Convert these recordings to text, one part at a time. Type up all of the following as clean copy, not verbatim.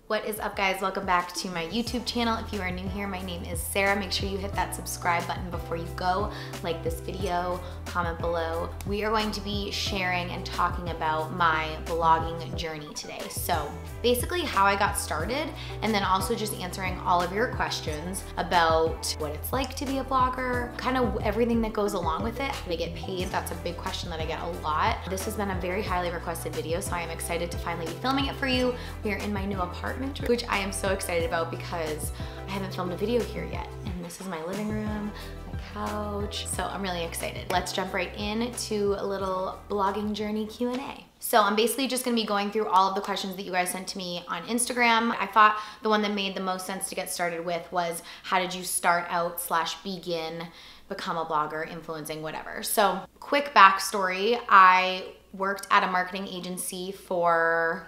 What is up, guys? Welcome back to my YouTube channel. If you are new here, my name is Sarah. Make sure you hit that subscribe button before you go. Like this video, comment below. We are going to be sharing and talking about my blogging journey today. So basically how I got started, and then also just answering all of your questions about what it's like to be a blogger, kind of everything that goes along with it, how to get paid. That's a big question that I get a lot. This has been a very highly requested video, so I am excited to finally be filming it for you. We are in my new apartment, which I am so excited about because I haven't filmed a video here yet. And this is my living room, my couch. So I'm really excited. Let's jump right into a little blogging journey Q&A. So I'm basically just gonna be going through all of the questions that you guys sent to me on Instagram. I thought the one that made the most sense to get started with was, how did you start out / begin, become a blogger, influencing, whatever. So quick backstory, I worked at a marketing agency for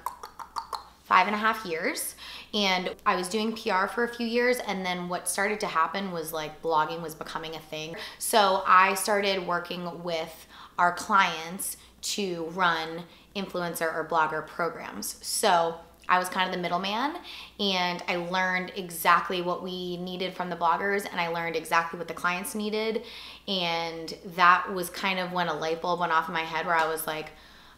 5.5 years, and I was doing PR for a few years, and then what started to happen was like blogging was becoming a thing. So I started working with our clients to run influencer or blogger programs. So I was kind of the middleman, and I learned exactly what we needed from the bloggers, and I learned exactly what the clients needed. And that was kind of when a light bulb went off in my head, where I was like,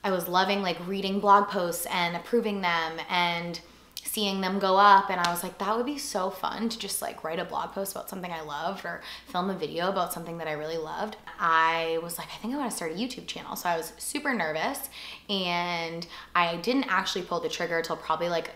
I was loving like reading blog posts and approving them and seeing them go up, and I was like, that would be so fun to just like write a blog post about something I loved or film a video about something that I really loved. I was like, I think I want to start a YouTube channel. So I was super nervous, and I didn't actually pull the trigger until probably like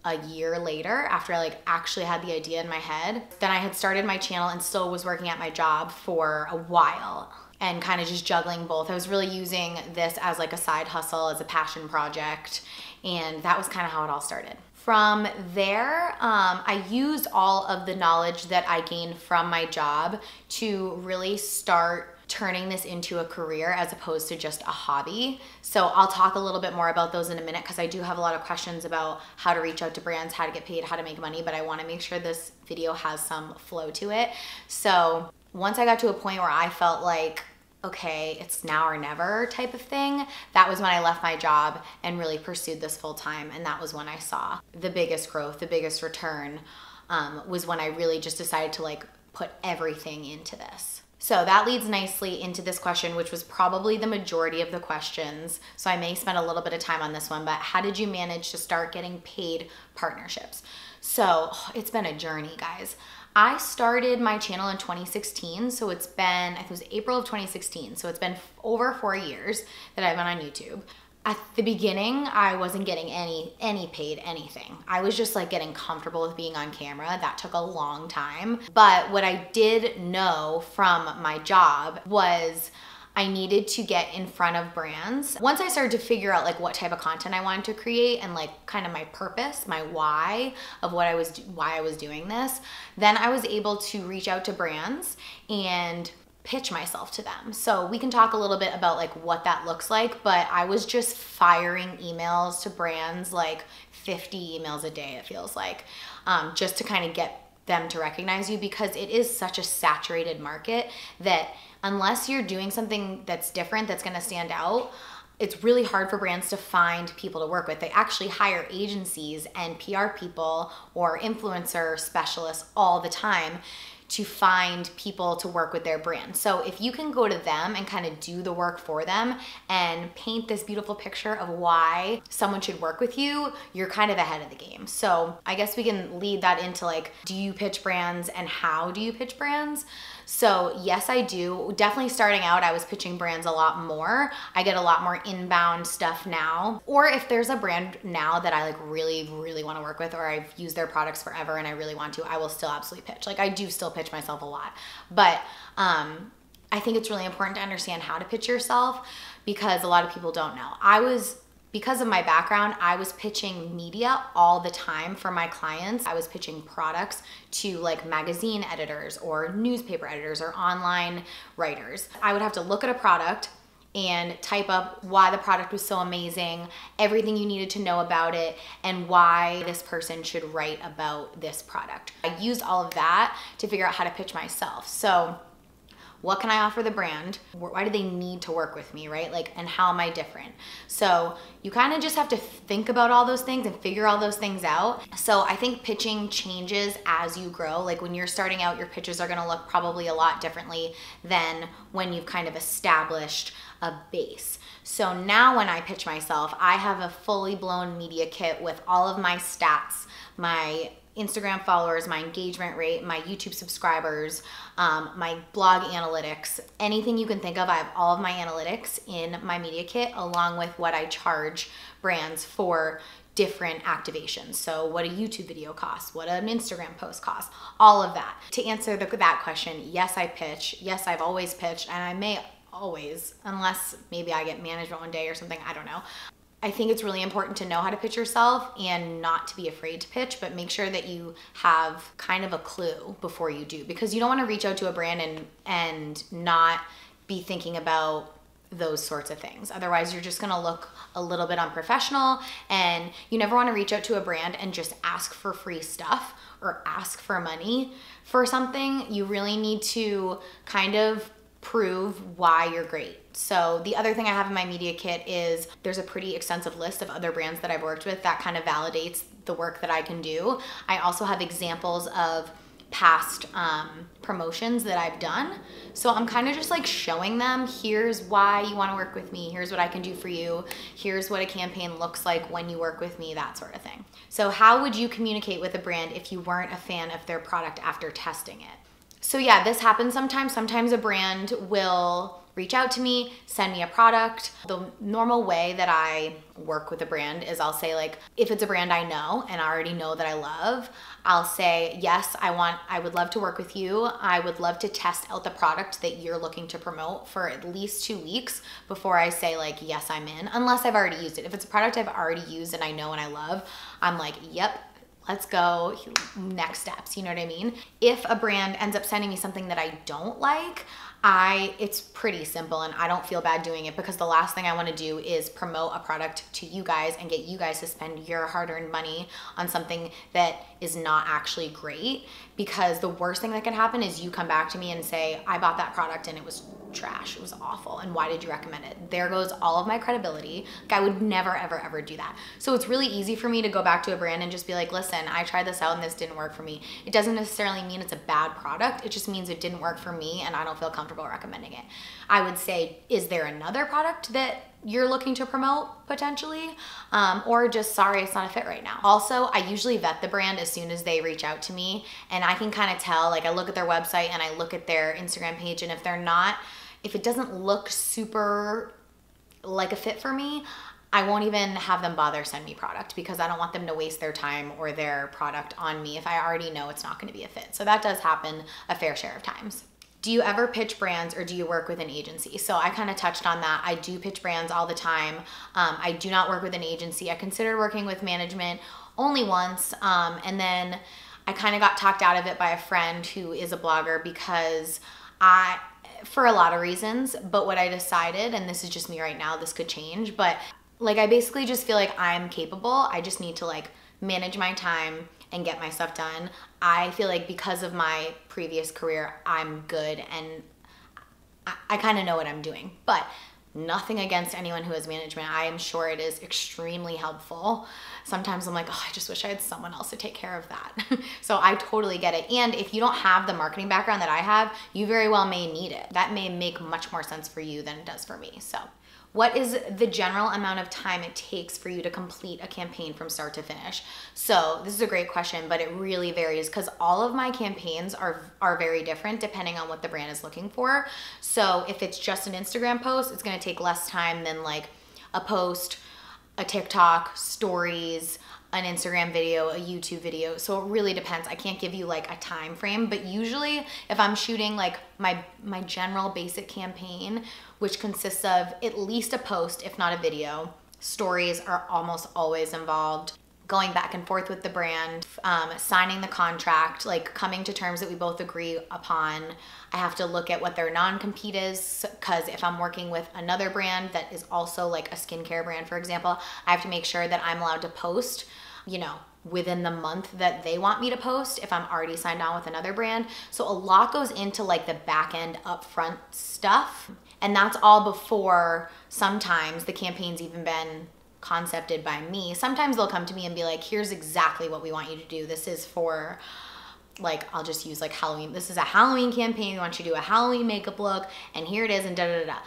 a year later, after I like actually had the idea in my head. Then I had started my channel and still was working at my job for a while, and kind of just juggling both. I was really using this as like a side hustle, as a passion project, and that was kind of how it all started. From there, I used all of the knowledge that I gained from my job to really start turning this into a career as opposed to just a hobby. So I'll talk a little bit more about those in a minute, because I do have a lot of questions about how to reach out to brands, how to get paid, how to make money, but I wanna make sure this video has some flow to it. So once I got to a point where I felt like, okay, it's now or never type of thing, that was when I left my job and really pursued this full time. And that was when I saw the biggest growth, the biggest return, was when I really just decided to like put everything into this. So that leads nicely into this question, which was probably the majority of the questions. So I may spend a little bit of time on this one, but how did you manage to start getting paid partnerships? So it's been a journey, guys. I started my channel in 2016, so it's been, I think it was April of 2016, so it's been over 4 years that I've been on YouTube. At the beginning, I wasn't getting any paid anything. I was just like getting comfortable with being on camera. That took a long time. But what I did know from my job was I needed to get in front of brands. Once I started to figure out like what type of content I wanted to create and like kind of my purpose, my why of why I was doing this, then I was able to reach out to brands and pitch myself to them. So we can talk a little bit about like what that looks like, but I was just firing emails to brands, like 50 emails a day, it feels like, just to kind of get them to recognize you, because it is such a saturated market that unless you're doing something that's different, that's gonna stand out, it's really hard for brands to find people to work with. They actually hire agencies and PR people or influencer specialists all the time to find people to work with their brand. So if you can go to them and kind of do the work for them and paint this beautiful picture of why someone should work with you, you're kind of ahead of the game. So I guess we can lead that into like, do you pitch brands and how do you pitch brands? So yes, I do. Definitely starting out, I was pitching brands a lot more. I get a lot more inbound stuff now. Or if there's a brand now that I like really want to work with, or I've used their products forever and I really want to, I will still absolutely pitch. Like I do still pitch myself a lot. But I think it's really important to understand how to pitch yourself, because a lot of people don't know. Because of my background, I was pitching media all the time for my clients. I was pitching products to like magazine editors or newspaper editors or online writers. I would have to look at a product and type up why the product was so amazing, everything you needed to know about it, and why this person should write about this product. I used all of that to figure out how to pitch myself. So what can I offer the brand? Why do they need to work with me, right? Like, and how am I different? So you kind of just have to think about all those things and figure all those things out. So I think pitching changes as you grow. Like when you're starting out, your pitches are gonna look probably a lot differently than when you've kind of established a base. So now when I pitch myself, I have a fully blown media kit with all of my stats, my Instagram followers, my engagement rate, my YouTube subscribers, my blog analytics, anything you can think of. I have all of my analytics in my media kit, along with what I charge brands for different activations. So what a YouTube video costs, what an Instagram post costs, all of that. To answer that question, yes, I pitch. Yes, I've always pitched, and I may always, unless maybe I get management one day or something, I don't know. I think it's really important to know how to pitch yourself and not to be afraid to pitch, but make sure that you have kind of a clue before you do, because you don't want to reach out to a brand and not be thinking about those sorts of things. Otherwise, you're just gonna look a little bit unprofessional, and you never wanna reach out to a brand and just ask for free stuff or ask for money for something. You really need to kind of prove why you're great. So the other thing I have in my media kit is there's a pretty extensive list of other brands that I've worked with that kind of validates the work that I can do. I also have examples of past promotions that I've done. So I'm kind of just like showing them, here's why you want to work with me. Here's what I can do for you. Here's what a campaign looks like when you work with me, that sort of thing. So how would you communicate with a brand if you weren't a fan of their product after testing it? So yeah, this happens sometimes. Sometimes a brand will reach out to me, send me a product. The normal way that I work with a brand is I'll say, like, if it's a brand I know and I already know that I love, I'll say, yes, I would love to work with you. I would love to test out the product that you're looking to promote for at least 2 weeks before I say, like, yes, I'm in, unless I've already used it. If it's a product I've already used and I know and I love, I'm like, yep, let's go, next steps, you know what I mean? If a brand ends up sending me something that I don't like, it's pretty simple, and I don't feel bad doing it, because the last thing I want to do is promote a product to you guys and get you guys to spend your hard-earned money on something that is not actually great. Because the worst thing that can happen is you come back to me and say, I bought that product and it was trash, it was awful, and why did you recommend it? There goes all of my credibility. Like, I would never, ever, ever do that. So it's really easy for me to go back to a brand and just be like, listen, I tried this out and this didn't work for me. It doesn't necessarily mean it's a bad product. It just means it didn't work for me and I don't feel comfortable recommending it. I would say, is there another product that you're looking to promote potentially? Or just, sorry, it's not a fit right now. Also, I usually vet the brand as soon as they reach out to me, and I can kind of tell, like, I look at their website and I look at their Instagram page, and if it doesn't look super like a fit for me, I won't even have them bother send me product, because I don't want them to waste their time or their product on me if I already know it's not going to be a fit. So that does happen a fair share of times. Do you ever pitch brands, or do you work with an agency? So I kind of touched on that. I do pitch brands all the time. I do not work with an agency. I considered working with management only once, and then I kind of got talked out of it by a friend who is a blogger, because for a lot of reasons, but what I decided, and this is just me right now, this could change, but like, I basically just feel like I'm capable. I just need to, like, manage my time and get my stuff done. I feel like because of my previous career, I'm good, and I kind of know what I'm doing. But nothing against anyone who has management. I am sure it is extremely helpful. Sometimes I'm like, oh, I just wish I had someone else to take care of that. So I totally get it. And if you don't have the marketing background that I have, you very well may need it. That may make much more sense for you than it does for me. So what is the general amount of time it takes for you to complete a campaign from start to finish? So this is a great question, but it really varies, because all of my campaigns are very different depending on what the brand is looking for. So if it's just an Instagram post, it's gonna take less time than like a post, a TikTok, stories, an Instagram video, a YouTube video. So it really depends. I can't give you like a time frame, but usually if I'm shooting like my general basic campaign, which consists of at least a post, if not a video, stories are almost always involved, going back and forth with the brand, signing the contract, like coming to terms that we both agree upon. I have to look at what their non-compete is, because if I'm working with another brand that is also like a skincare brand, for example, I have to make sure that I'm allowed to post you know, within the month that they want me to post if I'm already signed on with another brand. So a lot goes into like the back end upfront stuff. And that's all before sometimes the campaign's even been concepted by me. Sometimes they'll come to me and be like, here's exactly what we want you to do. This is for, like, I'll just use like Halloween. This is a Halloween campaign. We want you to do a Halloween makeup look, and here it is, and da da da da.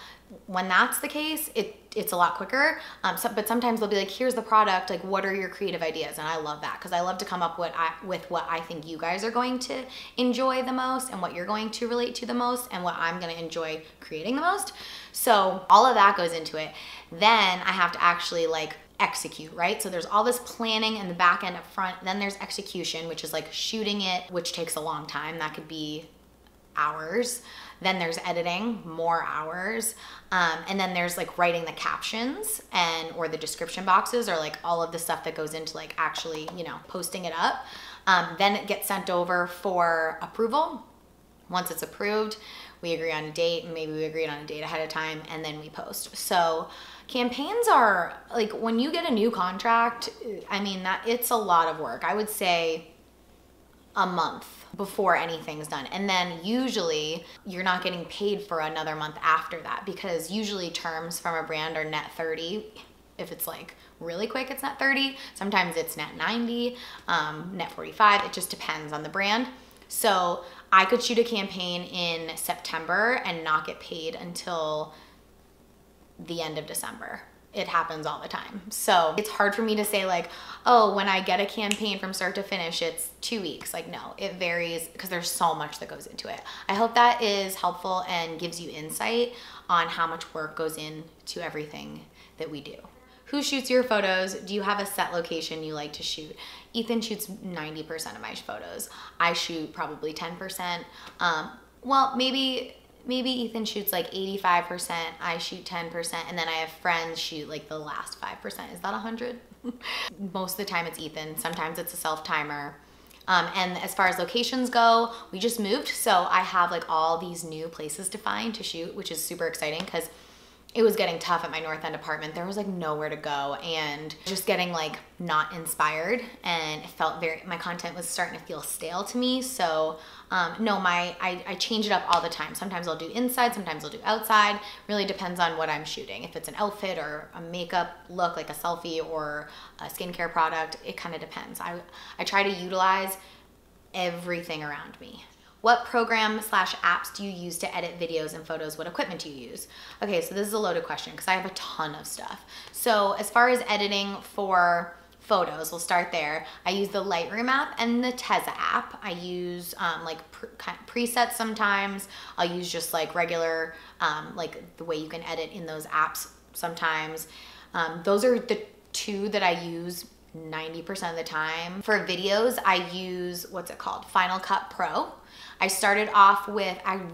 When that's the case, it's a lot quicker. But sometimes they'll be like, here's the product, like, what are your creative ideas? And I love that, because I love to come up with what I think you guys are going to enjoy the most, and what you're going to relate to the most, and what I'm gonna enjoy creating the most. So all of that goes into it. Then I have to actually like execute, right? So there's all this planning in the back end up front. Then there's execution, which is like shooting it, which takes a long time. That could be hours. Then there's editing, more hours. And then there's like writing the captions or the description boxes, or like all of the stuff that goes into like actually, you know, posting it up. Then it gets sent over for approval. Once it's approved, we agree on a date, and maybe we agreed on a date ahead of time, and then we post. So campaigns are like, when you get a new contract, I mean, it's a lot of work. I would say a month before anything's done. And then usually you're not getting paid for another month after that, because usually terms from a brand are net 30. If it's like really quick, it's net 30. Sometimes it's net 90, net 45. It just depends on the brand. So I could shoot a campaign in September and not get paid until the end of December. It happens all the time. So it's hard for me to say like, oh, when I get a campaign from start to finish, it's 2 weeks. Like, no, it varies, because there's so much that goes into it. I hope that is helpful and gives you insight on how much work goes into everything that we do. Who shoots your photos? Do you have a set location you like to shoot? Ethan shoots 90% of my photos. I shoot probably 10%. Well, maybe Ethan shoots like 85%, I shoot 10%, and then I have friends shoot like the last 5%. Is that 100? Most of the time it's Ethan. Sometimes it's a self-timer. And as far as locations go, we just moved, so I have like all these new places to find to shoot, which is super exciting, because it was getting tough at my North End apartment. There was like nowhere to go, and just getting like not inspired, and it felt my content was starting to feel stale to me. So no, I change it up all the time. Sometimes I'll do inside, sometimes I'll do outside. Really depends on what I'm shooting. If it's an outfit or a makeup look, like a selfie or a skincare product, it kind of depends. I try to utilize everything around me. What program/apps do you use to edit videos and photos? What equipment do you use? Okay, so this is a loaded question, because I have a ton of stuff. So as far as editing for photos, we'll start there. I use the Lightroom app and the Tezza app. I use like presets sometimes. I'll use just like regular, like the way you can edit in those apps sometimes. Those are the two that I use 90% of the time. For videos, I use, what's it called? Final Cut Pro. I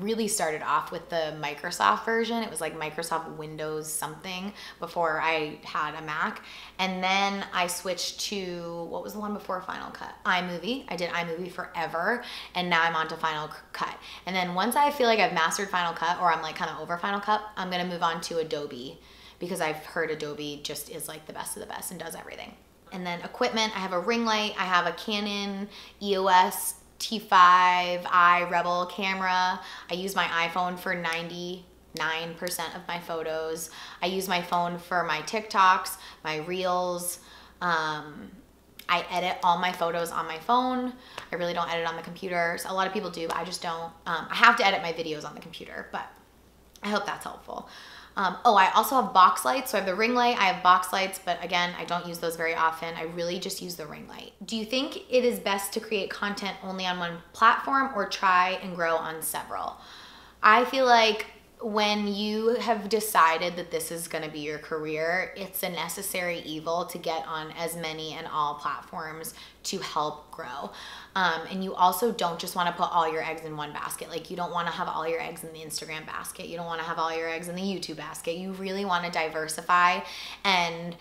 really started off with the Microsoft version. It was like Microsoft Windows something before I had a Mac. And then I switched to, what was the one before Final Cut? iMovie. I did iMovie forever, and now I'm on to Final Cut. And then once I feel like I've mastered Final Cut, or I'm like kind of over Final Cut, I'm gonna move on to Adobe, because I've heard Adobe just is like the best of the best and does everything. And then equipment, I have a ring light, I have a Canon EOS T5i Rebel camera. I use my iPhone for 99% of my photos. I use my phone for my TikToks, my Reels. I edit all my photos on my phone. I really don't edit on the computer. So a lot of people do, but I just don't. I have to edit my videos on the computer, but I hope that's helpful. Oh, I also have box lights. So I have the ring light, I have box lights, but again, I don't use those very often. I really just use the ring light. Do you think it is best to create content only on one platform, or try and grow on several? I feel like when you have decided that this is gonna be your career, it's a necessary evil to get on as many and all platforms to help grow. And you also don't just wanna put all your eggs in one basket. Like, you don't wanna have all your eggs in the Instagram basket. You don't wanna have all your eggs in the YouTube basket. You really wanna diversify, and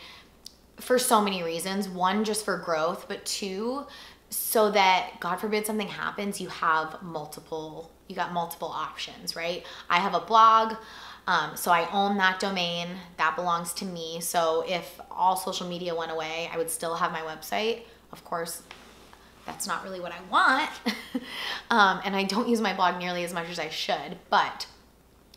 for so many reasons. One, just for growth, but two, so that God forbid something happens, you got multiple options, right? I have a blog. So I own that domain, that belongs to me. So if all social media went away, I would still have my website. Of course, that's not really what I want. And I don't use my blog nearly as much as I should, but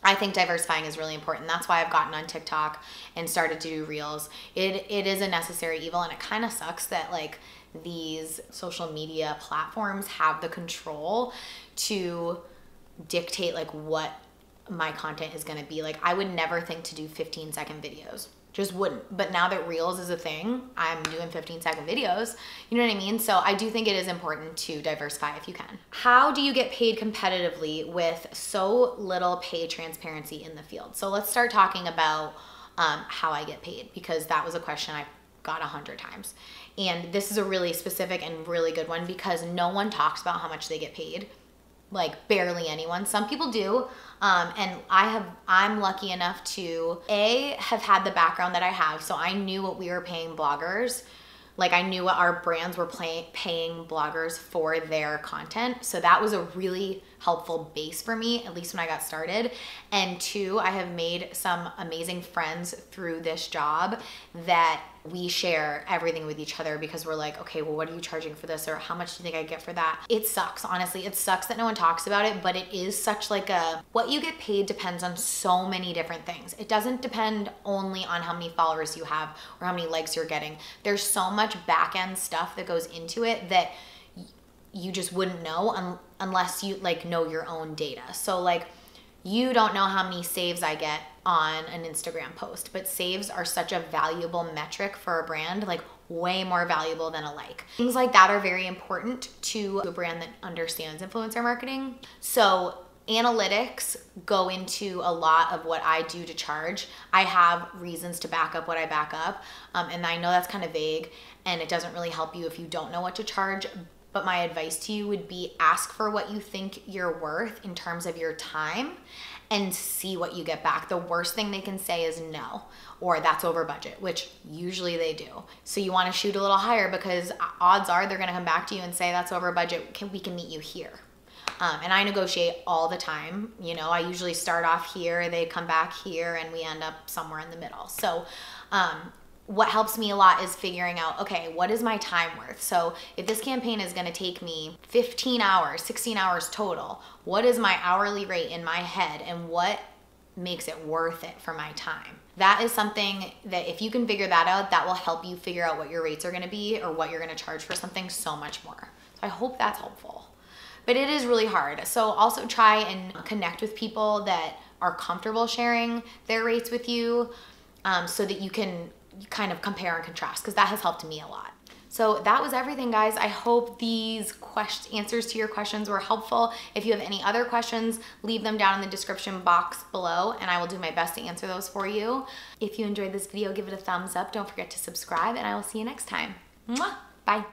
I think diversifying is really important. That's why I've gotten on TikTok and started to do reels. It is a necessary evil, and it kind of sucks that like these social media platforms have the control to dictate like what my content is gonna be. Like I would never think to do 15-second videos. Just wouldn't. But now that Reels is a thing, I'm doing 15-second videos. You know what I mean? So I do think it is important to diversify if you can. How do you get paid competitively with so little pay transparency in the field? So let's start talking about how I get paid, because that was a question I got 100 times. And this is a really specific and really good one, because no one talks about how much they get paid. Like barely anyone. Some people do. And I'm lucky enough to have had the background that I have. So I knew what we were paying bloggers. Like I knew what our brands were paying bloggers for their content. So that was a really helpful base for me, at least when I got started. And 2, I have made some amazing friends through this job that we share everything with each other, because we're like, okay, well, what are you charging for this? Or how much do you think I get for that? It sucks, honestly. It sucks that no one talks about it, but it is such like what you get paid depends on so many different things. It doesn't depend only on how many followers you have or how many likes you're getting. There's so much back end stuff that goes into it that you just wouldn't know unless you like know your own data. So like, you don't know how many saves I get on an Instagram post, but saves are such a valuable metric for a brand, like way more valuable than a like. Things like that are very important to a brand that understands influencer marketing. So analytics go into a lot of what I do to charge. I have reasons to back up what I back up. And I know that's kind of vague and it doesn't really help you if you don't know what to charge. But my advice to you would be ask for what you think you're worth in terms of your time and see what you get back. The worst thing they can say is no, or that's over budget, which usually they do. So you wanna shoot a little higher, because odds are they're gonna come back to you and say that's over budget, we can meet you here. And I negotiate all the time. You know, I usually start off here, they come back here, and we end up somewhere in the middle. So what helps me a lot is figuring out, okay, what is my time worth? So if this campaign is gonna take me 15 hours, 16 hours total, what is my hourly rate in my head and what makes it worth it for my time? That is something that if you can figure that out, that will help you figure out what your rates are gonna be or what you're gonna charge for something so much more. So I hope that's helpful. But it is really hard. So also try and connect with people that are comfortable sharing their rates with you, so that you can kind of compare and contrast, because that has helped me a lot. So that was everything, guys. I hope these answers to your questions were helpful. If you have any other questions, leave them down in the description box below and I will do my best to answer those for you. If you enjoyed this video, give it a thumbs up. Don't forget to subscribe and I will see you next time. Mwah! Bye.